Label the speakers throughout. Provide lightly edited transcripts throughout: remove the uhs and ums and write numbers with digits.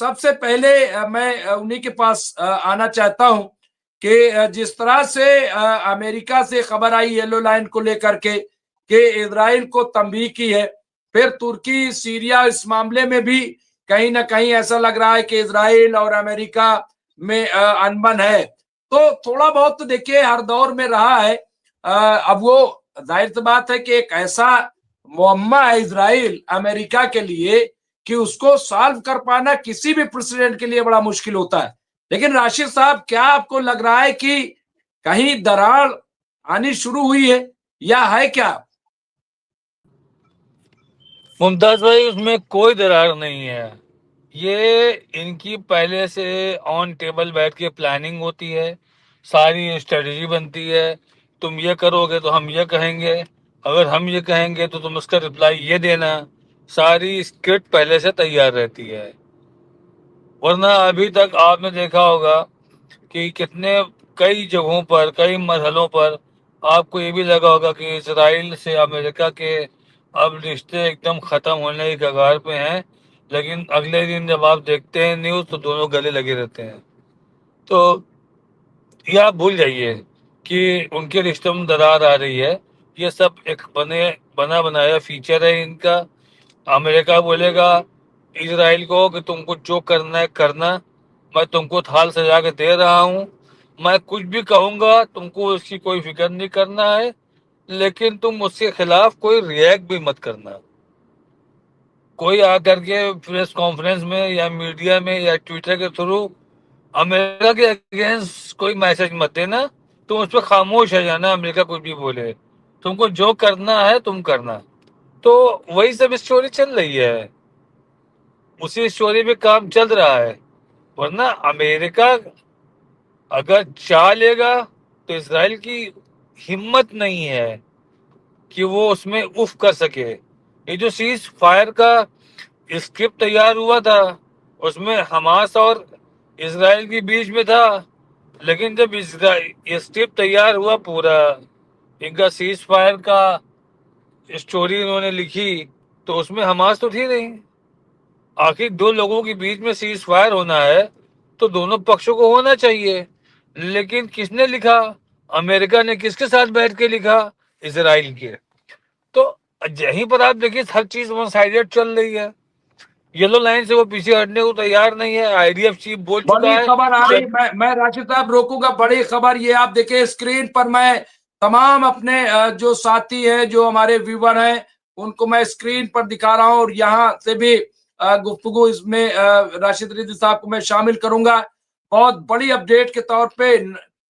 Speaker 1: सबसे पहले मैं उन्हीं के पास आना चाहता हूं कि जिस तरह से अमेरिका से खबर आई येलो लाइन को लेकर के कि इजराइल को तंबीह की है, फिर तुर्की सीरिया इस मामले में भी कहीं ना कहीं ऐसा लग रहा है कि इजराइल और अमेरिका में अनबन है। तो थोड़ा बहुत तो देखिए हर दौर में रहा है। अब वो जाहिर सी बात है कि एक ऐसा मुअम्मा है इजराइल अमेरिका के लिए कि उसको सॉल्व कर पाना किसी भी प्रेसिडेंट के लिए बड़ा मुश्किल होता है। लेकिन राशिद साहब, क्या आपको लग रहा है कि कहीं दरार आनी शुरू हुई है या है क्या?
Speaker 2: मुमताज भाई, उसमें कोई दरार नहीं है। ये इनकी पहले से ऑन टेबल बैठ के प्लानिंग होती है, सारी स्ट्रेटजी बनती है। तुम ये करोगे तो हम ये कहेंगे, अगर हम ये कहेंगे तो तुम उसका रिप्लाई ये देना। सारी स्क्रिप्ट पहले से तैयार रहती है। वरना अभी तक आपने देखा होगा कि कितने कई जगहों पर, कई मरहलों पर आपको ये भी लगा होगा कि इसराइल से अमेरिका के अब रिश्ते एकदम ख़त्म होने की कगार पे हैं। लेकिन अगले दिन जब आप देखते हैं न्यूज़ तो दोनों गले लगे रहते हैं। तो ये आप भूल जाइए कि उनके रिश्तों में दरार आ रही है। ये सब एक बना बनाया फीचर है इनका। अमेरिका बोलेगा इसराइल को कि तुमको जो करना है करना, मैं तुमको थाल सजा के दे रहा हूँ, मैं कुछ भी कहूँगा तुमको उसकी कोई फिक्र नहीं करना है, लेकिन तुम उसके खिलाफ कोई रिएक्ट भी मत करना। कोई आकर के प्रेस कॉन्फ्रेंस में या मीडिया में या ट्विटर के थ्रू अमेरिका के अगेंस्ट कोई मैसेज मत देना। तुम उस पर खामोश है जाना, अमेरिका कुछ भी बोले, तुमको जो करना है तुम करना। तो वही सब स्टोरी चल रही है, उसी स्टोरी पे काम चल रहा है। वरना अमेरिका अगर चाह लेगा तो इसराइल की हिम्मत नहीं है कि वो उसमें उफ कर सके। ये जो सीज फायर का स्क्रिप्ट तैयार हुआ था उसमें हमास और इसराइल के बीच में था, लेकिन जब ये स्क्रिप्ट तैयार हुआ पूरा, इनका सीज फायर का स्टोरी इन्होंने लिखी, तो उसमें हमास तो थी नहीं। आखिर दो लोगों के बीच में सीज फायर होना है तो दोनों पक्षों को होना चाहिए। लेकिन किसने लिखा? अमेरिका ने किसके साथ बैठ के लिखा? इसराइल के। तो यहीं पर आप देखिए हर चीज वन साइडेड चल रही है। येलो लाइन से वो पीछे हटने को तैयार नहीं है। आईडीएफ चीफ बोल चुका
Speaker 1: बड़ी
Speaker 2: है।
Speaker 1: खबर आ रही, मैं राशिद साहब रोकूंगा। बड़ी खबर ये आप देखिए स्क्रीन पर, मैं तमाम अपने जो साथी हैं, जो हमारे व्यूवर हैं, उनको मैं स्क्रीन पर दिखा रहा हूं और यहाँ से भी गुफ्तगू इसमें राशिद रिजवी साहब को मैं शामिल करूंगा। बहुत बड़ी अपडेट के तौर पे,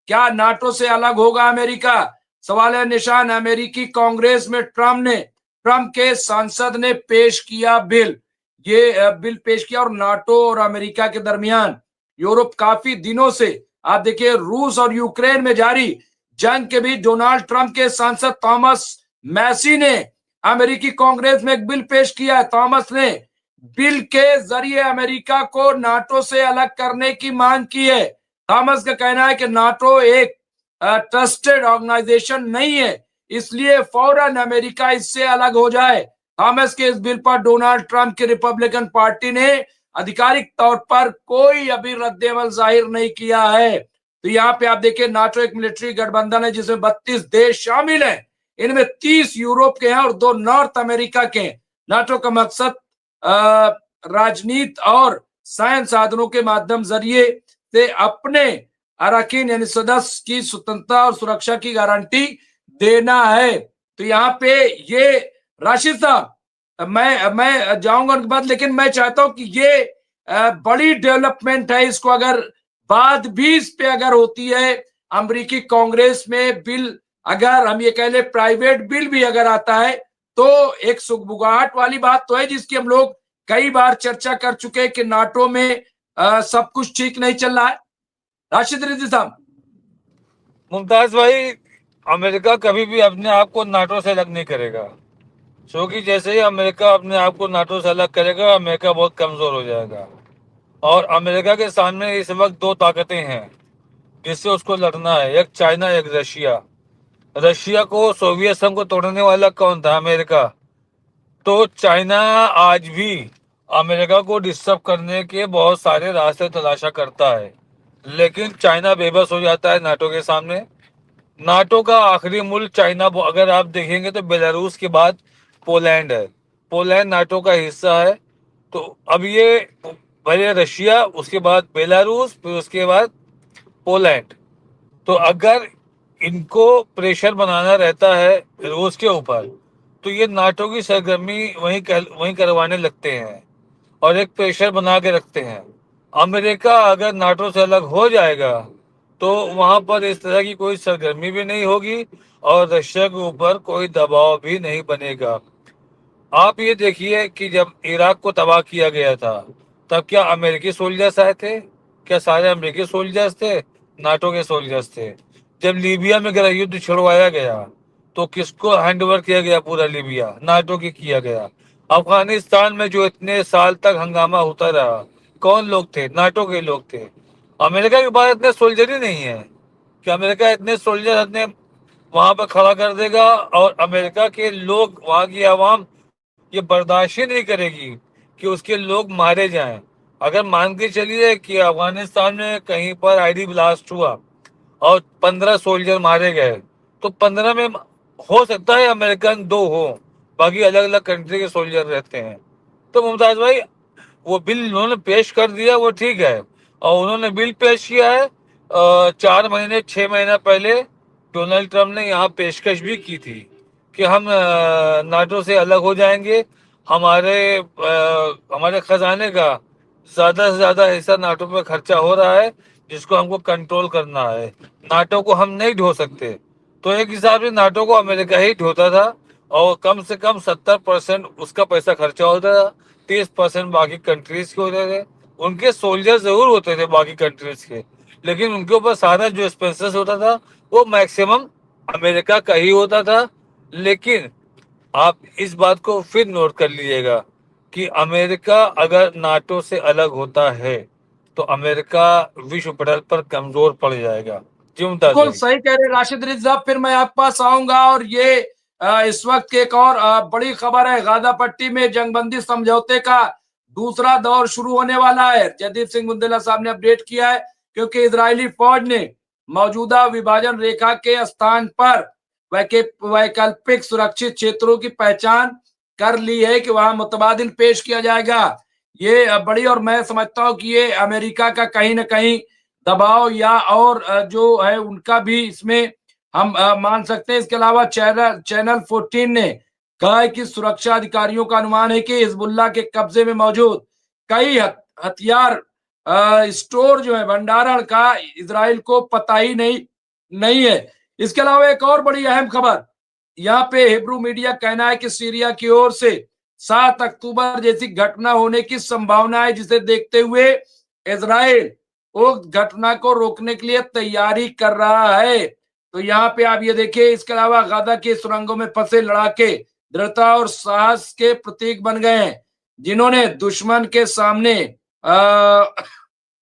Speaker 1: क्या नाटो से अलग होगा अमेरिका? सवाल है निशान। अमेरिकी कांग्रेस में ट्रम्प के सांसद ने पेश किया बिल। ये बिल पेश किया और नाटो और अमेरिका के दरमियान यूरोप काफी दिनों से, आप देखिए रूस और यूक्रेन में जारी जंग के बीच डोनाल्ड ट्रंप के सांसद थॉमस मैसी ने अमेरिकी कांग्रेस में एक बिल पेश किया है। थॉमस ने बिल के जरिए अमेरिका को नाटो से अलग करने की मांग की है। थॉमस का कहना है कि नाटो एक ट्रस्टेड ऑर्गेनाइजेशन नहीं है, इसलिए फौरन अमेरिका इससे अलग हो जाए। थॉमस के इस बिल पर डोनाल्ड ट्रंप की रिपब्लिकन पार्टी ने आधिकारिक तौर पर कोई अभी रद्देमल जाहिर नहीं किया है। तो यहाँ पे आप देखिए नाटो एक मिलिट्री गठबंधन है जिसमें 32 देश शामिल हैं। इनमें 30 यूरोप के हैं और 2 नॉर्थ अमेरिका के हैं। नाटो का मकसद राजनीति और सैन्य साधनों के माध्यम जरिए से अपने अरकान यानी सदस्य की स्वतंत्रता और सुरक्षा की गारंटी देना है। तो यहाँ पे ये राशिद साहब, मैं जाऊंगा उनके बाद, लेकिन मैं चाहता हूं कि ये बड़ी डेवलपमेंट है। इसको अगर बात भी इस पे अगर होती है अमेरिकी कांग्रेस में बिल, अगर हम ये कह ले प्राइवेट बिल भी अगर आता है, तो एक सुगबुगाहट वाली बात तो है जिसकी हम लोग कई बार चर्चा कर चुके हैं कि नाटो में सब कुछ ठीक नहीं चल रहा है। राशिद रिजवी साहब।
Speaker 2: मुमताज भाई, अमेरिका कभी भी अपने आप को नाटो से अलग नहीं करेगा, क्योंकि जैसे ही अमेरिका अपने आप को नाटो से अलग करेगा अमेरिका बहुत कमजोर हो जाएगा। और अमेरिका के सामने इस वक्त दो ताकतें हैं जिससे उसको लड़ना है, एक चाइना एक रशिया। रशिया को, सोवियत संघ को तोड़ने वाला कौन था? अमेरिका। तो चाइना आज भी अमेरिका को डिस्टर्ब करने के बहुत सारे रास्ते तलाशा करता है, लेकिन चाइना बेबस हो जाता है नाटो के सामने। नाटो का आखिरी मुल्क चाइना, अगर आप देखेंगे तो बेलारूस के बाद पोलैंड है। पोलैंड नाटो का हिस्सा है। तो अब ये पहले रशिया, उसके बाद बेलारूस, फिर उसके बाद पोलैंड। तो अगर इनको प्रेशर बनाना रहता है रूस के ऊपर, तो ये नाटो की सरगर्मी वहीं करवाने लगते हैं और एक प्रेशर बना के रखते हैं। अमेरिका अगर नाटो से अलग हो जाएगा तो वहां पर इस तरह की कोई सरगर्मी भी नहीं होगी और रशिया के ऊपर कोई दबाव भी नहीं बनेगा। आप ये देखिए कि जब इराक को तबाह किया गया था, तब क्या अमेरिकी सोल्जर्स आए थे? क्या सारे अमेरिकी सोल्जर्स थे? नाटो के सोल्जर्स थे। जब लीबिया में गृह युद्ध छुड़वाया गया, तो किसको हैंडओवर किया गया? पूरा लीबिया नाटो की किया गया। अफगानिस्तान में जो इतने साल तक हंगामा होता रहा, कौन लोग थे? नाटो के लोग थे। अमेरिका के पास इतने सोल्जर ही नहीं है कि अमेरिका इतने सोल्जर अपने वहां पर खड़ा कर देगा, और अमेरिका के लोग, वहां की आवाम ये बर्दाश्त ही नहीं करेगी कि उसके लोग मारे जाएं। अगर मान के चलिए कि अफगानिस्तान में कहीं पर आईडी ब्लास्ट हुआ और 15 सोल्जर मारे गए, तो 15 में हो सकता है अमेरिकन 2 हो, बाकी अलग अलग कंट्री के सोल्जर रहते हैं। तो मुमताज भाई, वो बिल उन्होंने पेश कर दिया, वो ठीक है। और उन्होंने बिल पेश किया है 4 महीने 6 महीना पहले डोनाल्ड ट्रम्प ने यहाँ पेशकश भी की थी कि हम नाटो से अलग हो जाएंगे। हमारे खजाने का ज्यादा से ज्यादा हिस्सा नाटो पे खर्चा हो रहा है, जिसको हमको कंट्रोल करना है। नाटो को हम नहीं ढो सकते। तो एक हिसाब से नाटो को अमेरिका ही ढोता था, और कम से कम 70% उसका पैसा खर्चा होता था, 30% बाकी कंट्रीज के होते थे। उनके सोल्जर जरूर होते थे बाकी कंट्रीज के, लेकिन उनके ऊपर सारा जो एक्सपेंसेस होता था वो मैक्सिमम अमेरिका का ही होता था। लेकिन आप इस बात को फिर नोट कर लीजिएगा कि अमेरिका अगर नाटो से अलग होता है तो अमेरिका विश्व पटल पर कमजोर पड़ जाएगा। जी मुमताज
Speaker 1: बिल्कुल
Speaker 2: भाई।
Speaker 1: सही कह रहे राशिद रिज़ा। फिर मैं आपके पास आऊंगा, और ये इस वक्त की एक और बड़ी खबर है। गाजा पट्टी में जंगबंदी समझौते का दूसरा दौर शुरू होने वाला है। जयदीप सिंह बुंदेला साहब ने अपडेट किया है, क्योंकि इजरायली फौज ने मौजूदा विभाजन रेखा के स्थान पर वैकल्पिक सुरक्षित क्षेत्रों की पहचान कर ली है कि वहां मुतबादिल पेश किया जाएगा। ये बड़ी, और मैं समझता हूं कि ये अमेरिका का कहीं ना कहीं दबाव, या और जो है उनका भी इसमें हम मान सकते हैं। इसके अलावा चैनल 14 ने कहा है कि सुरक्षा अधिकारियों का अनुमान है कि हिजबुल्लाह के कब्जे में मौजूद कई हथियार स्टोर जो है, भंडारण का, इजराइल को पता ही नहीं है। इसके अलावा एक और बड़ी अहम खबर, यहाँ पे हिब्रू मीडिया कहना है कि सीरिया की ओर से 7 अक्टूबर जैसी घटना होने की संभावना है, जिसे देखते हुए इजराइल उस घटना को रोकने के लिए तैयारी कर रहा है। तो यहाँ पे आप ये देखिए। इसके अलावा गाजा के सुरंगों में फंसे लड़ाके दृढ़ता और साहस के प्रतीक बन गए हैं, जिन्होंने दुश्मन के सामने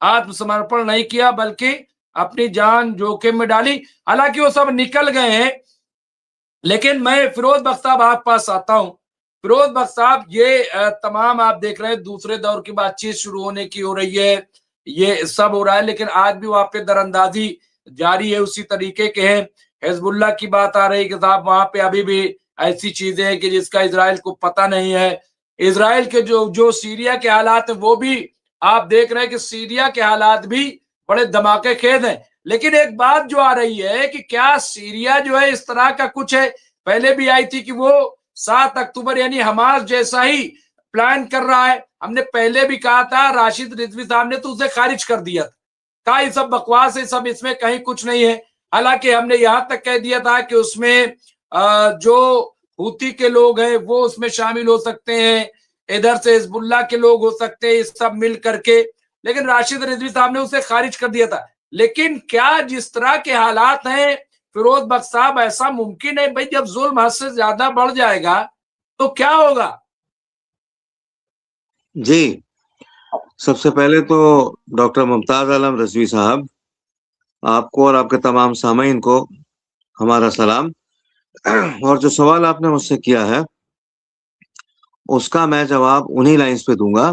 Speaker 1: आत्मसमर्पण नहीं किया, बल्कि अपनी जान जोखिम में डाली। हालांकि वो सब निकल गए हैं, लेकिन मैं फिरोज बख्श साहब आपके पास आता हूं। फिरोज बख्श साहब, ये तमाम आप देख रहे हैं दूसरे दौर की बातचीत शुरू होने की हो रही है, ये सब हो रहा है, लेकिन आज भी वहां पे दरअंदाजी जारी है, उसी तरीके के हैं। हिजबुल्लाह की बात आ रही है कि साहब वहां पे अभी भी ऐसी चीजें हैं कि जिसका इजराइल को पता नहीं है। इजराइल के जो सीरिया के हालात है, वो भी आप देख रहे हैं कि सीरिया के हालात भी बड़े धमाके खेज हैं। लेकिन एक बात जो आ रही है कि क्या सीरिया जो है इस तरह का कुछ है, पहले भी आई थी कि वो 7 अक्टूबर यानी हमास जैसा ही प्लान कर रहा है। हमने पहले भी कहा था, राशिद रिजवी साहब ने तो उसे खारिज कर दिया था, कहा ये सब बकवास है, सब इसमें कहीं कुछ नहीं है। हालांकि हमने यहां तक कह दिया था कि उसमें जो हूती के लोग हैं वो उसमें शामिल हो सकते हैं, इधर से हिजबुल्लाह के लोग हो सकते हैं, सब मिल करके। लेकिन राशिद रिजवी साहब ने उसे खारिज कर दिया था। लेकिन क्या जिस तरह के हालात हैं फिरोज बख्श साहब, ऐसा मुमकिन है भाई, जब जुल्म हद से ज्यादा बढ़ जाएगा तो क्या होगा?
Speaker 3: जी, सबसे पहले तो डॉक्टर मुमताज आलम रजवी साहब, आपको और आपके तमाम सामीन को हमारा सलाम। और जो सवाल आपने मुझसे किया है, उसका मैं जवाब उन्हीं लाइन्स पे दूंगा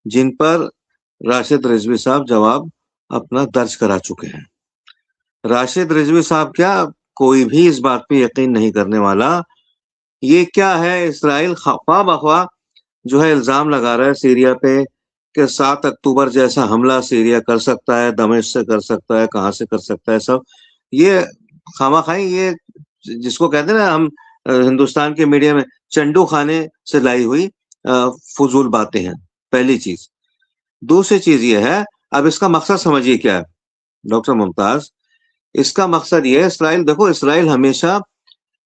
Speaker 3: जिन पर राशिद रिजवी साहब जवाब अपना दर्ज करा चुके हैं। राशिद रिजवी साहब क्या, कोई भी इस बात पे यकीन नहीं करने वाला। ये क्या है, इसराइल ख्वाह बख्वाह जो है इल्जाम लगा रहा है सीरिया पे कि 7 अक्टूबर जैसा हमला सीरिया कर सकता है, दमिश्क से कर सकता है, कहाँ से कर सकता है, सब ये खामाखाई, ये जिसको कहते हैं ना हम हिंदुस्तान के मीडिया में चंडू खाने से लाई हुई फजूल बातें हैं, पहली चीज। दूसरी चीज ये है, अब इसका मकसद समझिए क्या है डॉक्टर मुमताज। इसका मकसद ये है, इसराइल देखो, इसराइल हमेशा,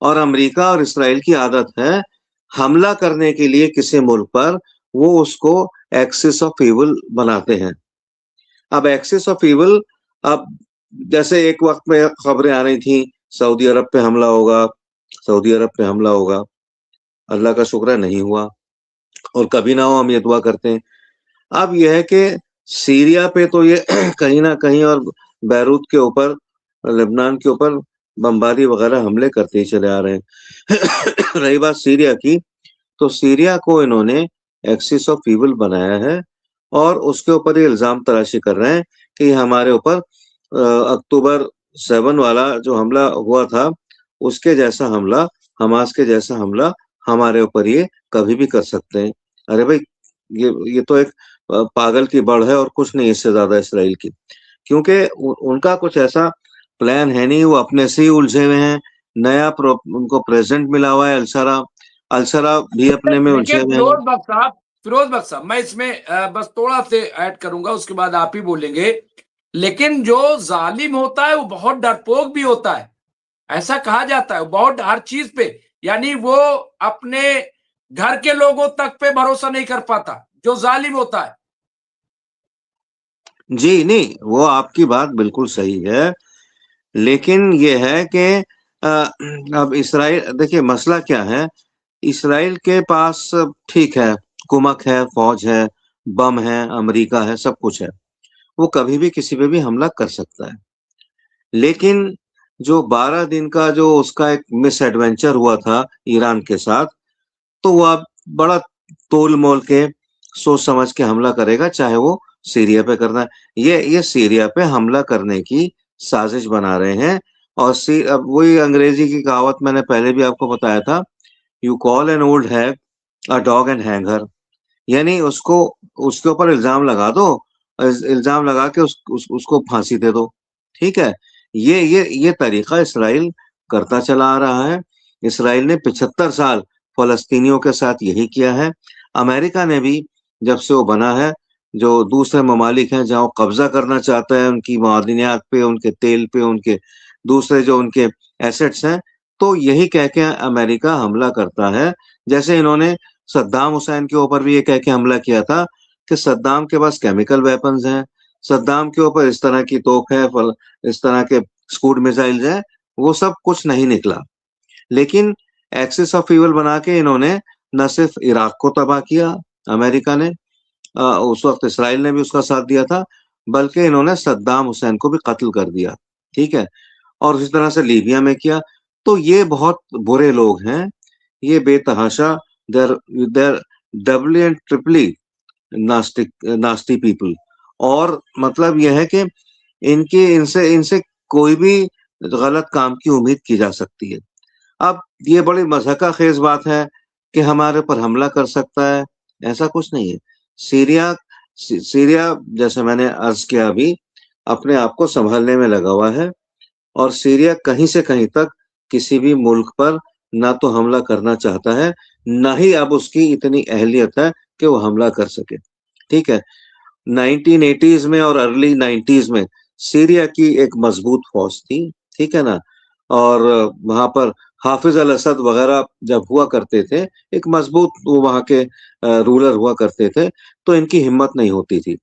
Speaker 3: और अमेरिका और इसराइल की आदत है हमला करने के लिए किसी मुल्क पर वो उसको एक्सिस ऑफ इविल बनाते हैं। अब एक्सिस ऑफ इविल, अब जैसे एक वक्त में खबरें आ रही थी सऊदी अरब पे हमला होगा, सऊदी अरब पे हमला होगा। अल्लाह का शुक्र है नहीं हुआ, और कभी ना हो, हम ये दुआ करते हैं। अब यह है कि सीरिया पे तो ये कहीं ना कहीं, और बैरूत के ऊपर, लेबनान के ऊपर बमबारी वगैरह हमले करते ही चले आ रहे हैं। रही बात सीरिया की, तो सीरिया को इन्होंने एक्सिस ऑफ इविल बनाया है, और उसके ऊपर ये इल्जाम तराशी कर रहे हैं कि हमारे ऊपर अक्टूबर 7 वाला जो हमला हुआ था, उसके जैसा हमला, हमास के जैसा हमला हमारे ऊपर ये कभी भी कर सकते हैं। अरे भाई, ये तो एक पागल की बड़ है और कुछ नहीं इससे ज्यादा इसराइल की, क्योंकि उनका कुछ ऐसा प्लान है नहीं, वो अपने से ही उलझे हुए हैं। नया उनको प्रेसिडेंट मिला हुआ है अलसरा भी अपने में उलझे हुए हैं।
Speaker 1: फिरोज बख्श साहब, मैं इसमें बस थोड़ा से ऐड करूंगा, उसके बाद आप ही बोलेंगे। लेकिन जो जालिम होता है वो बहुत डरपोक भी होता है, ऐसा कहा जाता है, बहुत हर चीज पे, यानी वो अपने घर के लोगों तक पे भरोसा नहीं कर पाता जो जालिम होता है।
Speaker 3: जी नहीं, वो आपकी बात बिल्कुल सही है, लेकिन ये है कि अब इसराइल, देखिए मसला क्या है, इसराइल के पास ठीक है, कुमक है, फौज है, बम है, अमेरिका है, सब कुछ है, वो कभी भी किसी पे भी हमला कर सकता है। लेकिन जो 12 दिन का जो उसका एक मिस एडवेंचर हुआ था ईरान के साथ, तो वो अब बड़ा तोल मोल के सोच समझ के हमला करेगा, चाहे वो सीरिया पे करना है। ये सीरिया पे हमला करने की साजिश बना रहे हैं। और अब वही अंग्रेजी की कहावत मैंने पहले भी आपको बताया था, you call an old hag a dog and hanger, यानी उसको, उसके ऊपर इल्जाम लगा दो, इल्जाम लगा के उसको फांसी दे दो। ठीक है, ये तरीका इसराइल करता चला आ रहा है। इसराइल ने 75 साल फलस्तीनियों के साथ यही किया है। अमेरिका ने भी जब से वो बना है, जो दूसरे ममालिक हैं जहाँ वो कब्जा करना चाहता है उनकी मादनियात पे, उनके तेल पे, उनके दूसरे जो उनके एसेट्स हैं, तो यही कह के अमेरिका हमला करता है। जैसे इन्होंने सद्दाम हुसैन के ऊपर भी ये कह के हमला किया था कि सद्दाम के पास केमिकल वेपन्स हैं, सद्दाम के ऊपर इस तरह की तोप है, इस तरह के स्कूड मिसाइल्स हैं, वो सब कुछ नहीं निकला। लेकिन एक्सिस ऑफ इविल बना के इन्होंने न सिर्फ इराक को तबाह किया अमेरिका ने, उस वक्त इसराइल ने भी उसका साथ दिया था, बल्कि इन्होंने सद्दाम हुसैन को भी कत्ल कर दिया। ठीक है, और इस तरह से लीबिया में किया। तो ये बहुत बुरे लोग हैं, ये बेतहाशा, देर डबली एंड ट्रिपली नास्टी पीपल। और मतलब यह है कि इनसे इनसे कोई भी गलत काम की उम्मीद की जा सकती है। अब ये बड़ी मज़हका खेज बात है कि हमारे पर हमला कर सकता है, ऐसा कुछ नहीं है। सीरिया जैसे मैंने अर्ज किया अभी, अपने आप को संभालने में लगा हुआ है, और सीरिया कहीं से कहीं तक किसी भी मुल्क पर ना तो हमला करना चाहता है, ना ही अब उसकी इतनी अहलियत है कि वो हमला कर सके। ठीक है, 1980s में और अर्ली 90s में सीरिया की एक मजबूत फौज थी, ठीक है ना, और वहां पर हाफिज अल असद वगैरह जब हुआ करते थे, एक मजबूत वो वहां के रूलर हुआ करते थे, तो इनकी हिम्मत नहीं होती थी,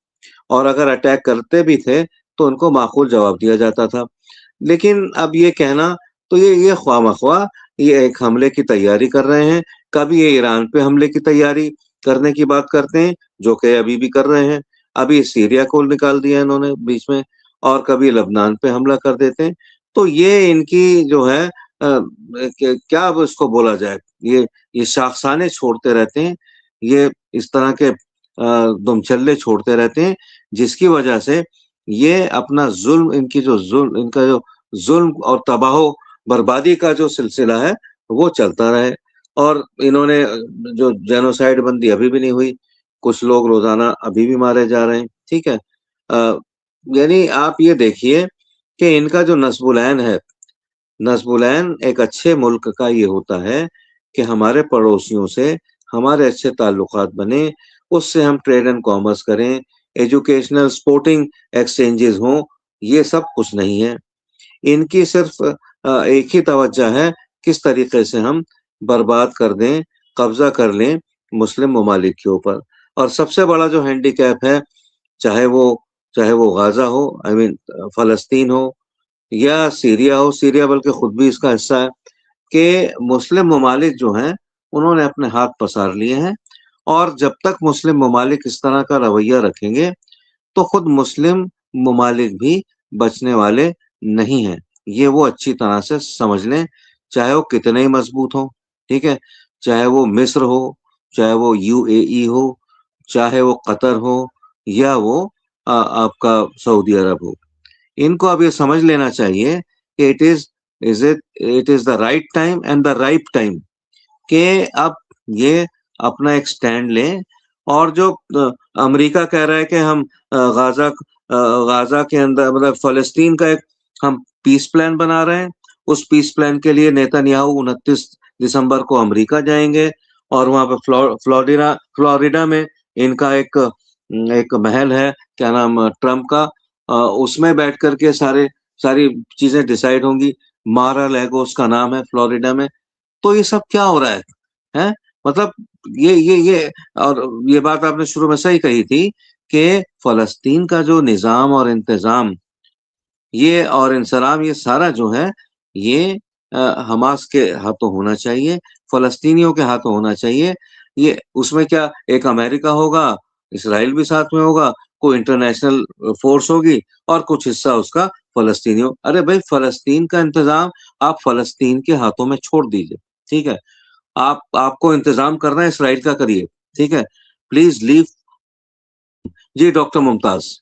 Speaker 3: और अगर अटैक करते भी थे तो उनको माकूल जवाब दिया जाता था। लेकिन अब ये कहना, तो ये ख्वामख्वा ये एक हमले की तैयारी कर रहे हैं। कभी ये ईरान पे हमले की तैयारी करने की बात करते हैं, जो कि अभी भी कर रहे हैं, अभी सीरिया को निकाल दिया इन्होंने बीच में, और कभी लबनान पे हमला कर देते हैं। तो ये इनकी जो है क्या अब इसको बोला जाए, ये शाखसाने छोड़ते रहते हैं। ये इस तरह के दुमचल्ले छोड़ते रहते हैं, जिसकी वजह से ये अपना इनका जो जुल्म और तबाह बर्बादी का जो सिलसिला है वो चलता रहे। और इन्होंने जो जेनोसाइड बंदी अभी भी नहीं हुई, कुछ लोग रोजाना अभी भी मारे जा रहे हैं, ठीक है। यानी आप ये देखिए कि इनका जो नस्बुलैन है, नस्बुलैन एक अच्छे मुल्क का ये होता है कि हमारे पड़ोसियों से हमारे अच्छे ताल्लुकात बने, उससे हम ट्रेड एंड कॉमर्स करें, एजुकेशनल स्पोर्टिंग एक्सचेंजेस हों, ये सब कुछ नहीं है। इनकी सिर्फ एक ही तवज्जो है, किस तरीके से हम बर्बाद कर दें, कब्जा कर लें मुस्लिम ममालिक के ऊपर। और सबसे बड़ा जो हैंडीकैप है, चाहे वो गाजा हो, आई मीन फलस्तीन हो, या सीरिया हो, सीरिया बल्कि खुद भी इसका हिस्सा है, कि मुस्लिम ममालिक जो हैं उन्होंने अपने हाथ पसार लिए हैं। और जब तक मुस्लिम ममालिक इस तरह का रवैया रखेंगे तो खुद मुस्लिम ममालिक भी बचने वाले नहीं हैं। ये वो अच्छी तरह से समझ लें, चाहे वो कितने ही मजबूत हो, ठीक है, चाहे वो मिस्र हो, चाहे वो यूएई हो, चाहे वो कतर हो, या वो आपका सऊदी अरब हो। इनको अब ये समझ लेना चाहिए कि it is the right time and the right time कि अब ये अपना एक स्टैंड लें। और जो अमेरिका कह रहा है कि हम गाजा के अंदर, मतलब फलस्तीन का एक हम पीस प्लान बना रहे हैं, उस पीस प्लान के लिए नेतन्याहू 29 दिसंबर को अमेरिका जाएंगे और वहां पे फ्लोरिडा में इनका एक महल है, क्या नाम, ट्रम्प का, उसमें बैठ करके सारी चीजें डिसाइड होंगी। मारा लेगो उसका नाम है फ्लोरिडा में। तो ये सब क्या हो रहा है, हैं? मतलब ये और ये बात आपने शुरू में सही कही थी कि फलस्तीन का जो निजाम और इंतजाम, ये और इंसलाम, ये सारा जो है ये हमास के हाथों होना चाहिए, फलस्तीनियों के हाथों होना चाहिए। ये उसमें क्या एक अमेरिका होगा, इसराइल भी साथ में होगा, कोई इंटरनेशनल फोर्स होगी और कुछ हिस्सा उसका फलस्तीनियों। अरे भाई, फलस्तीन का इंतजाम आप फलस्तीन के हाथों में छोड़ दीजिए, ठीक है। आपको इंतजाम करना है इसराइल का, करिए, ठीक है। Please leave. जी डॉक्टर मुमताज।